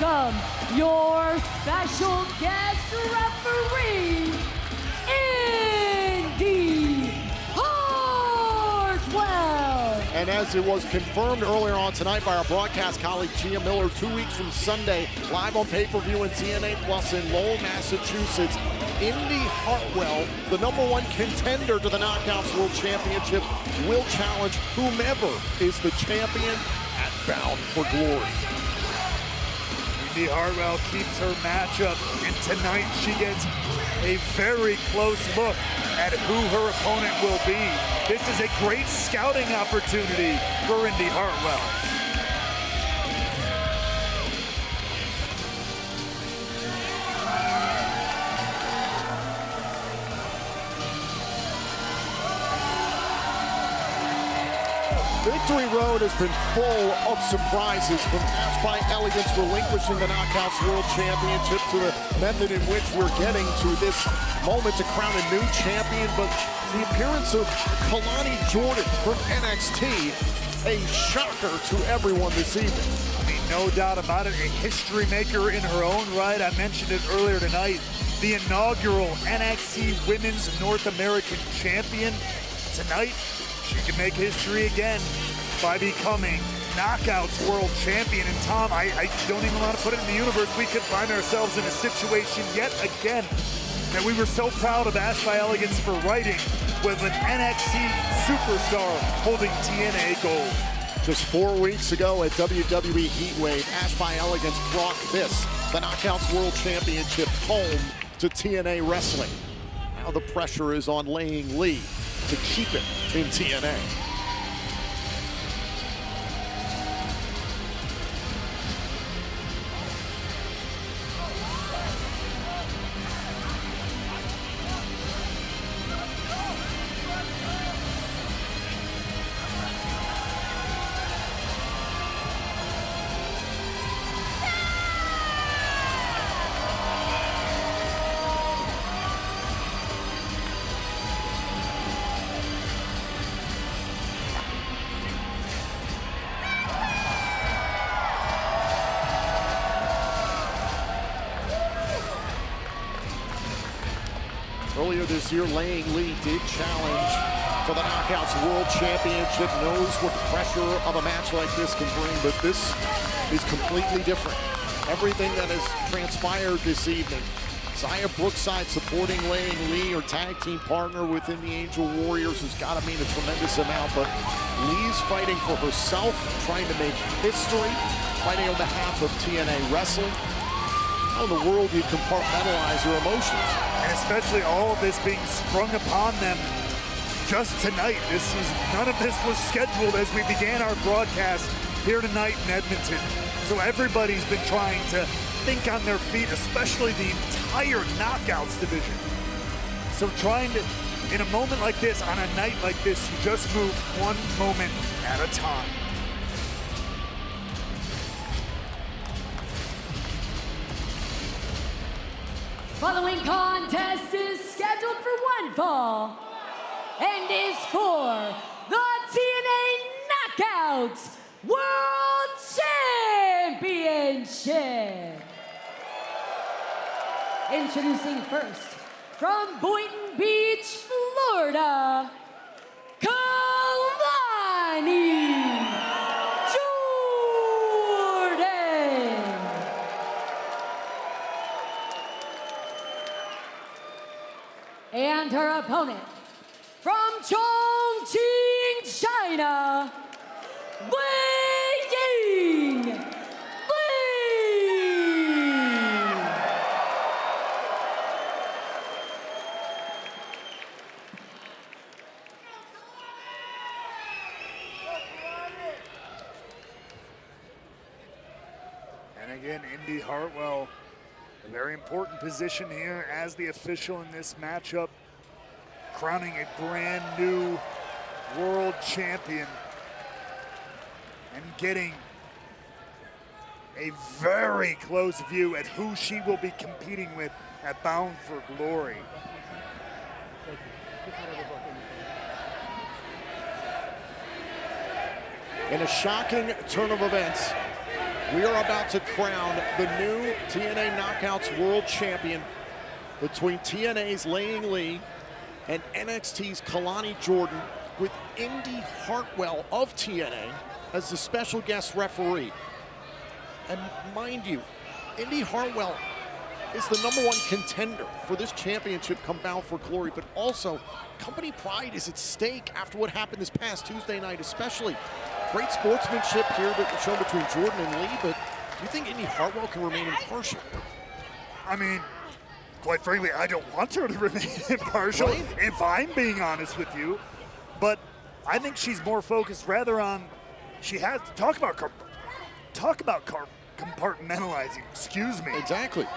welcome your special guest referee, Indy Hartwell. And as it was confirmed earlier on tonight by our broadcast colleague Gia Miller, 2 weeks from Sunday, live on pay-per-view and TNA Plus in Lowell, Massachusetts, Indy Hartwell, the #1 contender to the Knockouts World Championship, will challenge whomever is the champion at Bound for Glory. Indy Hartwell keeps her matchup, and tonight she gets a very close look at who her opponent will be. This is a great scouting opportunity for Indy Hartwell. Victory Road has been full of surprises, from Ash by Elegance relinquishing the Knockouts World Championship to the method in which we're getting to this moment to crown a new champion, but the appearance of Kelani Jordan from NXT, a shocker to everyone this evening. I mean, no doubt about it, a history maker in her own right. I mentioned it earlier tonight, the inaugural NXT Women's North American Champion. Tonight, she can make history again by becoming Knockouts World Champion. And Tom, I don't even want to put it in the universe. We could find ourselves in a situation yet again that we were so proud of Ash by Elegance for writing, with an NXT superstar holding TNA gold. Just 4 weeks ago at WWE Heatwave, Ash by Elegance brought this, the Knockouts World Championship, home to TNA Wrestling. Now the pressure is on Léi Yǐng to keep it in TNA. Earlier this year, Léi Yǐng did challenge for the Knockouts World Championship, knows what the pressure of a match like this can bring, but this is completely different. Everything that has transpired this evening, Zaya Brookside supporting Léi Yǐng, her tag team partner within the Angel Warriors, has got to mean a tremendous amount, but Lee's fighting for herself, trying to make history, fighting on behalf of TNA Wrestling. How in the world do you compartmentalize your emotions? And especially all of this being sprung upon them just tonight. None of this was scheduled as we began our broadcast here tonight in Edmonton. So everybody's been trying to think on their feet, especially the entire Knockouts division. So trying to, in a moment like this, on a night like this, you just move one moment at a time. Following contest is scheduled for one fall and is for the TNA Knockouts World Championship. Introducing first, from Boynton Beach, Florida, Kelani. And her opponent, from Chongqing, China, Léi Yǐng. And again, Indy Hartwell, a very important position here as the official in this matchup, crowning a brand new world champion and getting a very close view at who she will be competing with at Bound for Glory. In a shocking turn of events, We are about to crown the new TNA Knockouts World Champion between TNA's Léi Yǐng and NXT's Kelani Jordan, with Indi Hartwell of TNA as the special guest referee. And mind you, Indi Hartwell is the #1 contender for this championship come Bound for Glory, but also company pride is at stake after what happened this past Tuesday night, especially. Great sportsmanship here that was shown between Jordan and Lee, but do you think Indi Hartwell can remain impartial? I mean, quite frankly, I don't want her to remain impartial, Right? if I'm being honest with you. But I think she's more focused rather on, she has to talk about compartmentalizing, excuse me. Exactly.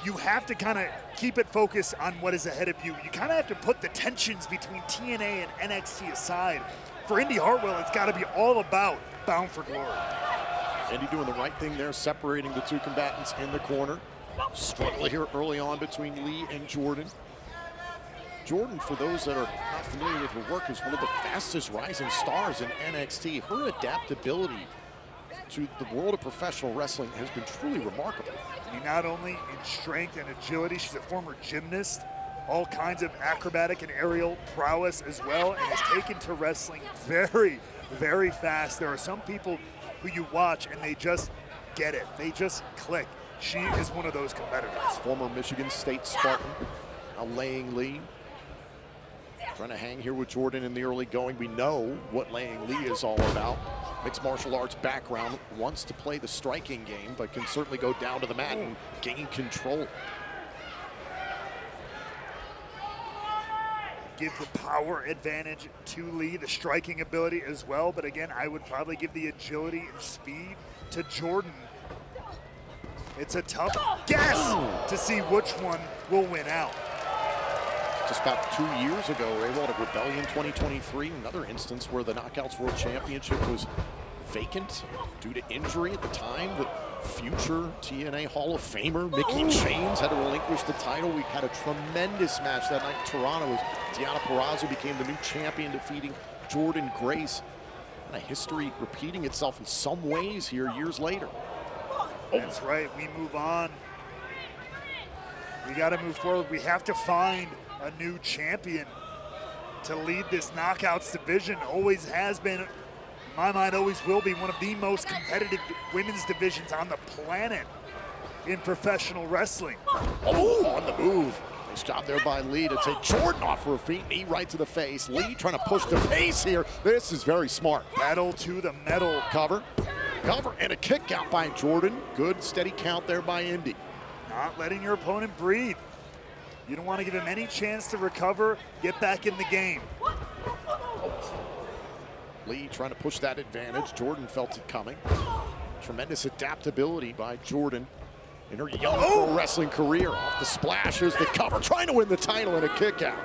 You have to kind of keep it focused on what is ahead of you. You kind of have to put the tensions between TNA and NXT aside. For Indi Hartwell, it's got to be all about Bound for Glory. Indi doing the right thing there, separating the two combatants in the corner. Struggle here early on between Lee and Jordan. Jordan, for those that are not familiar with her work, is one of the fastest rising stars in NXT. Her adaptability to the world of professional wrestling has been truly remarkable. I mean, not only in strength and agility, she's a former gymnast, all kinds of acrobatic and aerial prowess as well, and has taken to wrestling very, very fast. There are some people who you watch and they just get it. They just click. She is one of those competitors. Former Michigan State Spartan, now Léi Yǐng, trying to hang here with Jordan in the early going. We know what Léi Yǐng is all about. Mixed martial arts background, wants to play the striking game, but can certainly go down to the mat and gain control. Give the power advantage to Lee, the striking ability as well, but again, I would probably give the agility and speed to Jordan. It's a tough guess to see which one will win out. Just about 2 years ago, Raywald at Rebellion 2023, another instance where the Knockouts World Championship was vacant due to injury at the time. The future TNA Hall of Famer Mickey James had to relinquish the title. We had a tremendous match that night in Toronto as Deonna Purrazzo became the new champion, defeating Jordan Grace. And a history repeating itself in some ways here years later. That's right, we move on. We got to move forward. We have to find a new champion to lead this Knockouts division. Always has been, in my mind, always will be one of the most competitive women's divisions on the planet in professional wrestling. Oh, on the move. Nice job there by Lee to take Jordan off her feet, knee right to the face. Lee trying to push the pace here. This is very smart. Battle to the metal. Cover, and a kick out by Jordan. Good steady count there by Indi. Not letting your opponent breathe. You don't want to give him any chance to recover, get back in the game. Lee trying to push that advantage. Jordan felt it coming. Tremendous adaptability by Jordan in her young pro wrestling career. Off the splash, here's the cover, trying to win the title and a kick out.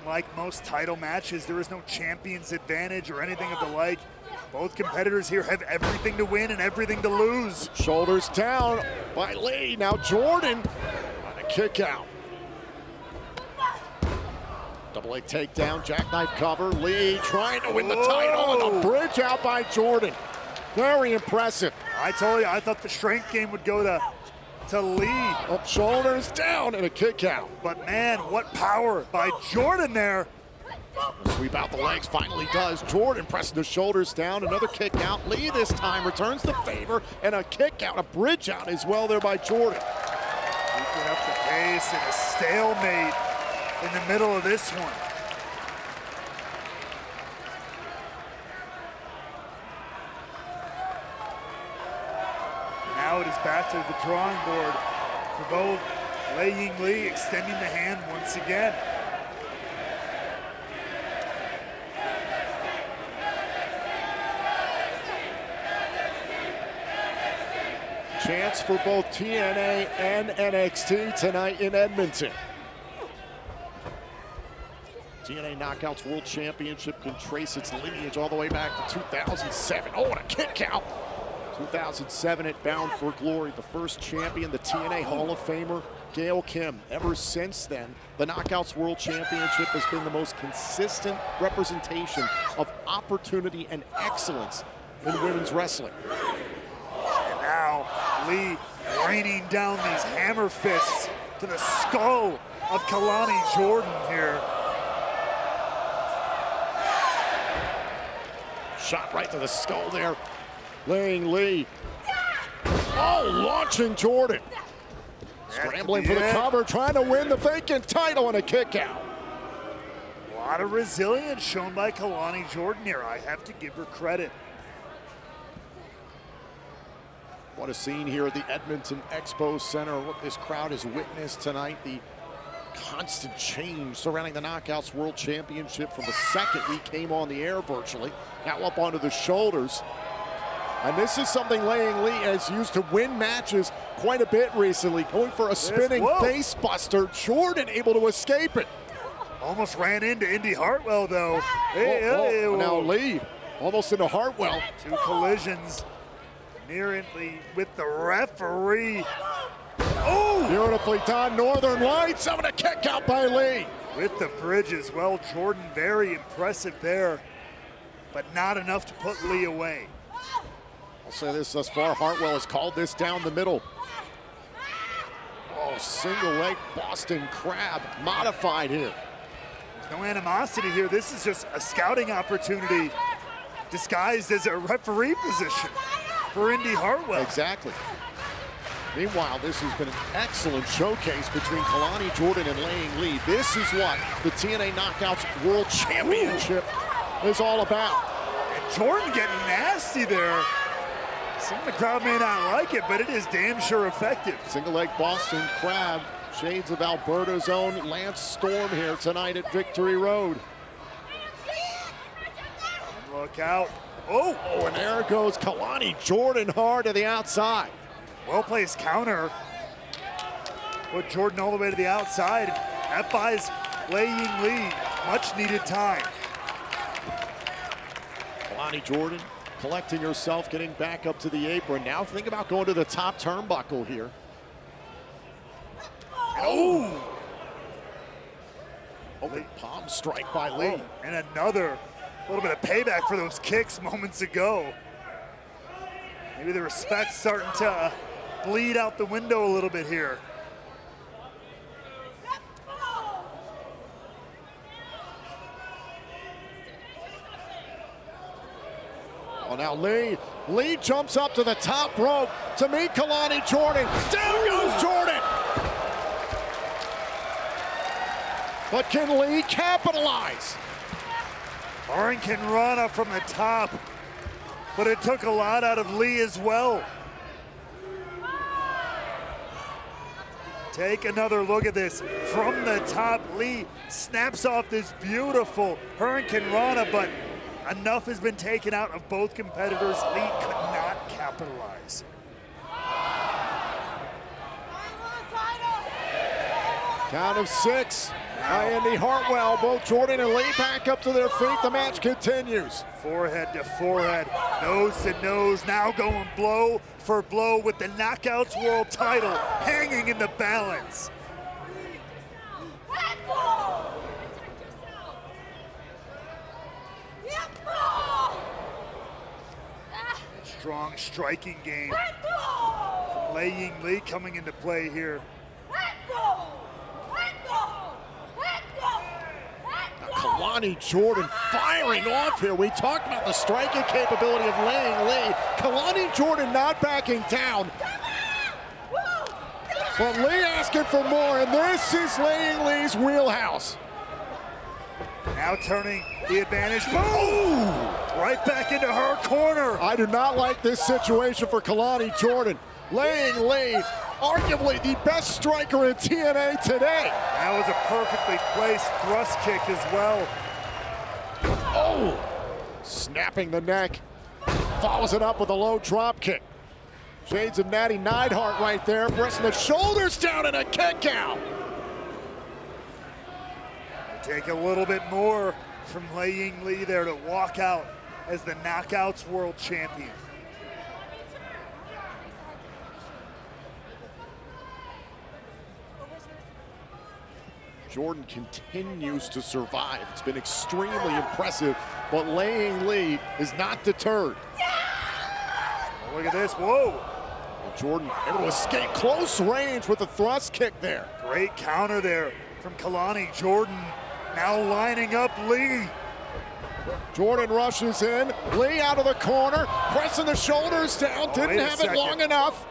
Unlike most title matches, there is no champion's advantage or anything of the like. Both competitors here have everything to win and everything to lose. Shoulders down by Lee. Now Jordan on a kick out. Double leg takedown, jackknife cover. Lee trying to win the title and a bridge out by Jordan. Very impressive. I told you, I thought the strength game would go to Lee. Up, shoulders down and a kick out. But man, what power by Jordan there. Sweep out the legs, finally does. Jordan pressing the shoulders down, another kick out. Lee this time returns the favor and a kick out, a bridge out as well there by Jordan. Keeping up the pace and a stalemate in the middle of this one. Now it is back to the drawing board for both Léi Yǐng extending the hand once again. Chance for both TNA and NXT tonight in Edmonton. TNA Knockouts World Championship can trace its lineage all the way back to 2007. Oh, and a kick out. 2007 at Bound for Glory, the first champion, the TNA Hall of Famer, Gail Kim. Ever since then, the Knockouts World Championship has been the most consistent representation of opportunity and excellence in women's wrestling. And now Lee raining down these hammer fists to the skull of Kelani Jordan here. Shot right to the skull there. Léi Yǐng. Oh, launching Jordan. Scrambling for the cover, trying to win the vacant title and a kick out. A lot of resilience shown by Kelani Jordan here. I have to give her credit. What a scene here at the Edmonton Expo Center. What this crowd has witnessed tonight. The constant change surrounding the Knockouts World Championship from the second we came on the air virtually. Now up onto the shoulders. And this is something Léi Yǐng has used to win matches quite a bit recently. Going for a spinning face buster. Jordan able to escape it. Almost ran into Indy Hartwell though. Now Lee almost into Hartwell. Two collisions nearly with the referee. Oh! Beautifully done, Northern Lights. Having a kick out by Lee. With the bridge as well. Jordan very impressive there, but not enough to put Lee away. I'll say this thus far, Hartwell has called this down the middle. Oh, single leg Boston Crab modified here. There's no animosity here. This is just a scouting opportunity disguised as a referee position for Indy Hartwell. Exactly. Meanwhile, this has been an excellent showcase between Kelani Jordan and Léi Yǐng. This is what the TNA Knockouts World Championship is all about. And Jordan getting nasty there. Some of the crowd may not like it, but it is damn sure effective. Single leg Boston Crab, shades of Alberta's own Lance Storm here tonight at Victory Road. Look out. Oh, and there goes Kelani Jordan hard to the outside. Well-placed counter. Put Jordan all the way to the outside. That buys Léi Yǐng much needed time. Kelani Jordan collecting herself, getting back up to the apron. Now think about going to the top turnbuckle here. Oh! Open palm strike by Lee. And another little bit of payback for those kicks moments ago. Maybe the respect's starting to bleed out the window a little bit here. Oh, now Lee jumps up to the top rope to meet Kelani Jordan. Down goes Jordan. But can Lee capitalize? Hurricane Rana from the top, but it took a lot out of Lee as well. Take another look at this. From the top, Lee snaps off this beautiful Hurricane Rana, but enough has been taken out of both competitors. Lee could not capitalize. Count of 6 by Indy Hartwell. Both Jordan and Lee back up to their feet. The match continues. Forehead to forehead, nose to nose, now going blow for blow with the Knockouts World title hanging in the balance. Strong striking game from Léi Yǐng coming into play here. Kelani Jordan firing off here. We talked about the striking capability of Léi Yǐng. Kelani Jordan not backing down. But Lee asking for more, and this is Léi Yǐng's wheelhouse. Now turning the advantage. Boom! Right back into her corner. I do not like this situation for Kelani Jordan. Léi Yǐng, arguably the best striker in TNA today. That was a perfectly placed thrust kick as well. Oh! Snapping the neck. Follows it up with a low drop kick. Shades of Natty Neidhart right there, pressing the shoulders down and a kick out. Take a little bit more from Léi Yǐng there to walk out as the Knockouts World Champion. Jordan continues to survive. It's been extremely impressive, but Léi Yǐng is not deterred. Oh, look at this, whoa. Jordan able to escape close range with a thrust kick there. Great counter there from Kelani. Jordan now lining up Léi. Jordan rushes in, Léi out of the corner, pressing the shoulders down, didn't have it long enough.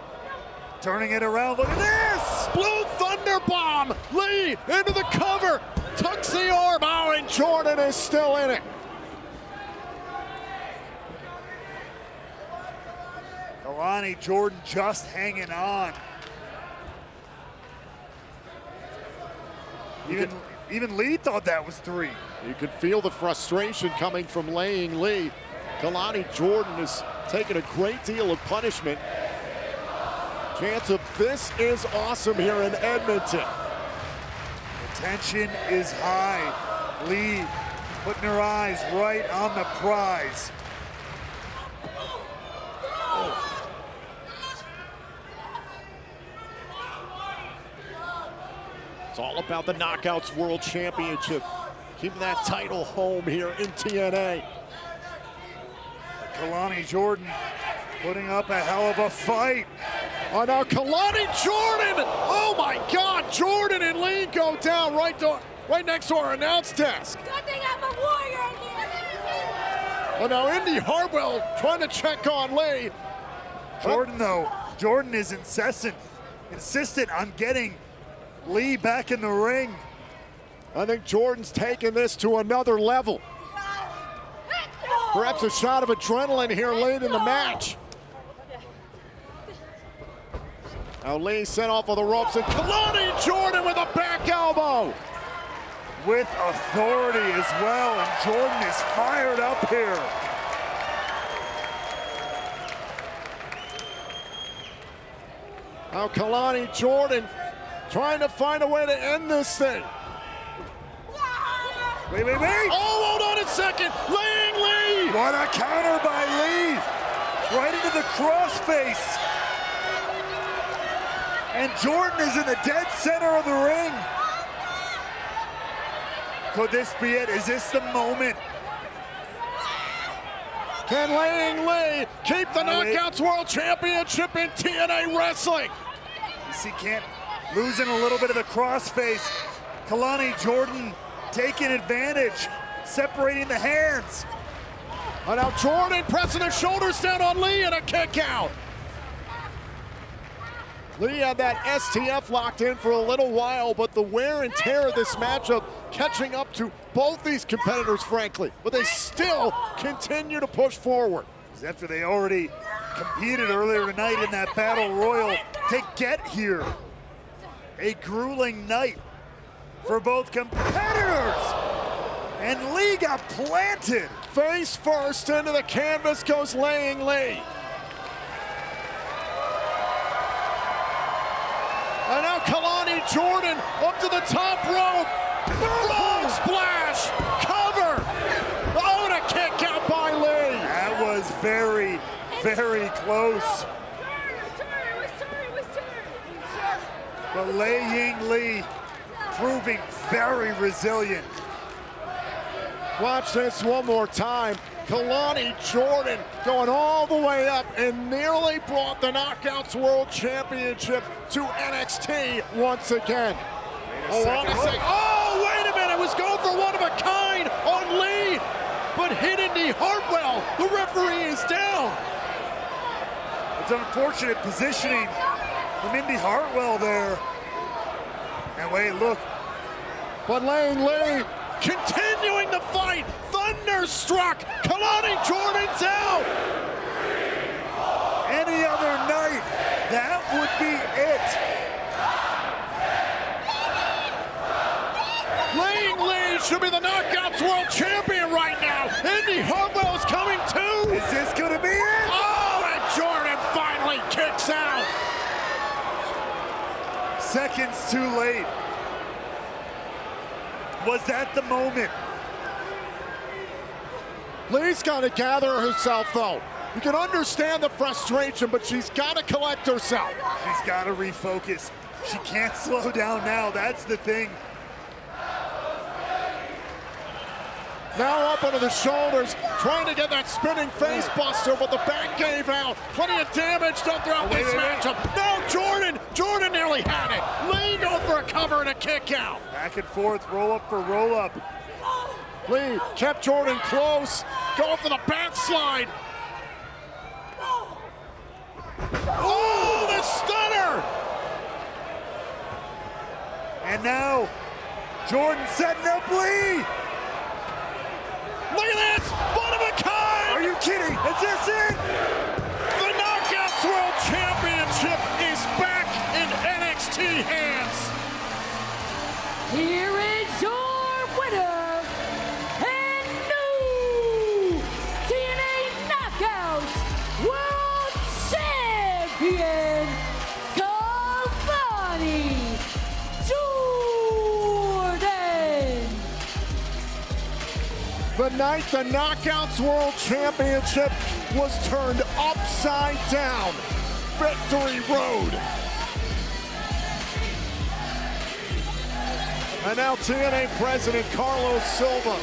Turning it around, look at this! Blue Thunder Bomb, Léi into the cover, tucks the arm, oh, and Jordan is still in it. Kelani, Jordan just hanging on. Even Léi thought that was 3. You could feel the frustration coming from Léi Yǐng. Kelani Jordan is taking a great deal of punishment. Chance of this is awesome here in Edmonton. The tension is high. Léi putting her eyes right on the prize. It's all about the Knockouts World Championship. Keeping that title home here in TNA. Kelani Jordan putting up a hell of a fight. Oh, now Kelani Jordan! Oh my God, Jordan and Léi go down right next to our announce desk. Good thing I'm a warrior in here. Oh, now Indy Hartwell trying to check on Léi. Jordan though, Jordan is insistent on getting Léi back in the ring. I think Jordan's taking this to another level. Perhaps a shot of adrenaline here late in the match. Now Léi sent off of the ropes, and Kelani Jordan with a back elbow. With authority as well, and Jordan is fired up here. Now Kelani Jordan trying to find a way to end this thing. Wait. Oh, hold on a second. Léi Yǐng. What a counter by Léi. Right into the crossface. And Jordan is in the dead center of the ring. Could this be it? Is this the moment? Can Léi Yǐng keep the Knockouts World Championship in TNA Wrestling? You see, losing a little bit of the crossface. Kelani Jordan taking advantage, separating the hands. And now Jordan pressing his shoulders down on Léi and a kick out. Léi had that STF locked in for a little while, but the wear and tear of this matchup catching up to both these competitors, frankly. But they still continue to push forward. After they already competed earlier tonight in that battle royal to get here. A grueling night for both competitors. And Léi got planted. Face first into the canvas goes Léi Yǐng. And now Kelani Jordan up to the top rope. Frog splash, cover. Oh, and a kick out by Léi. That was very, very close. But Léi Yǐng proving very resilient. Watch this one more time. Kelani Jordan going all the way up and nearly brought the Knockouts World Championship to NXT once again. Wait a minute, was going for one of a kind on Léi, but hit Indy Hartwell. The referee is down. It's unfortunate positioning from Indy Hartwell there. And wait, look. But Léi continuing the fight. Thunderstruck. Kelani Jordan's out. Any other night, that would be it. Léi Yǐng should be the Knockouts World Champion right now. Indy Hartwell's coming too. Is this gonna be it? Oh, and Jordan finally kicks out. Seconds too late. Was that the moment? Leigh's got to gather herself, though. You can understand the frustration, but she's got to collect herself. She's got to refocus. She can't slow down now. That's the thing. Now up under the shoulders, trying to get that spinning face buster, but the back gave out. Plenty of damage done throughout this matchup. No, Jordan nearly had it. Lee go for a cover and a kick out. Back and forth, roll up for roll up. Lee kept Jordan close, going for the backslide. Oh, the stunner! And now, Jordan setting up Lee. Look at this, one of a kind! Are you kidding? Is this it? The Knockouts World Championship is back in NXT hands. Here is your winner and new TNA Knockouts World Champion, Kelani Jordan. The night the Knockouts World Championship was turned upside down. Victory Road. And now TNA President Carlos Silva.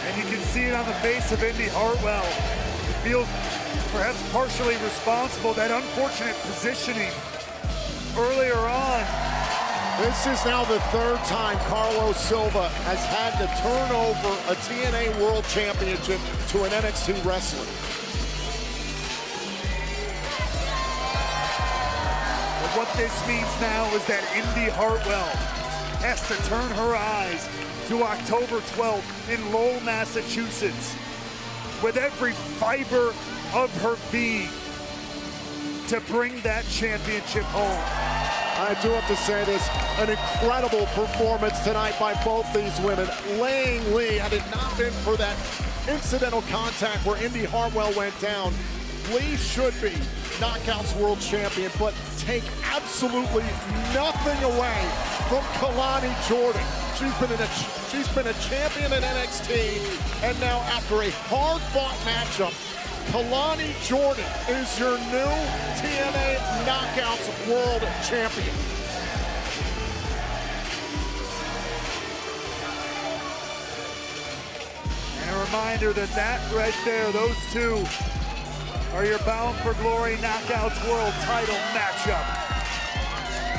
And you can see it on the face of Indy Hartwell. He feels perhaps partially responsible, that unfortunate positioning earlier on. This is now the third time Carlos Silva has had to turn over a TNA World Championship to an NXT wrestler. But what this means now is that Indy Hartwell has to turn her eyes to October 12th in Lowell, Massachusetts, with every fiber of her being to bring that championship home. I do have to say this, an incredible performance tonight by both these women. Léi Yǐng, had it not been for that incidental contact where Indy Hartwell went down, Lee should be Knockouts World Champion, but take absolutely nothing away from Kelani Jordan. She's been a champion in NXT, and now after a hard-fought matchup, Kelani Jordan is your new TNA Knockouts World Champion. And a reminder that right there, those two are your Bound for Glory Knockouts World title matchup.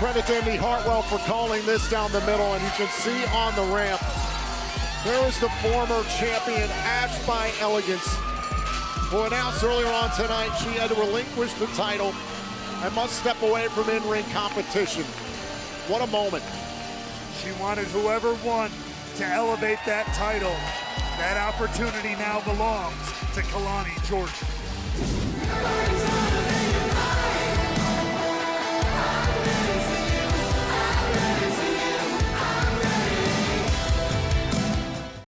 Credit to Indy Hartwell for calling this down the middle, and you can see on the ramp, there is the former champion, Ash by Elegance, who announced earlier on tonight she had to relinquish the title and must step away from in-ring competition. What a moment. She wanted whoever won to elevate that title. That opportunity now belongs to Kelani Jordan.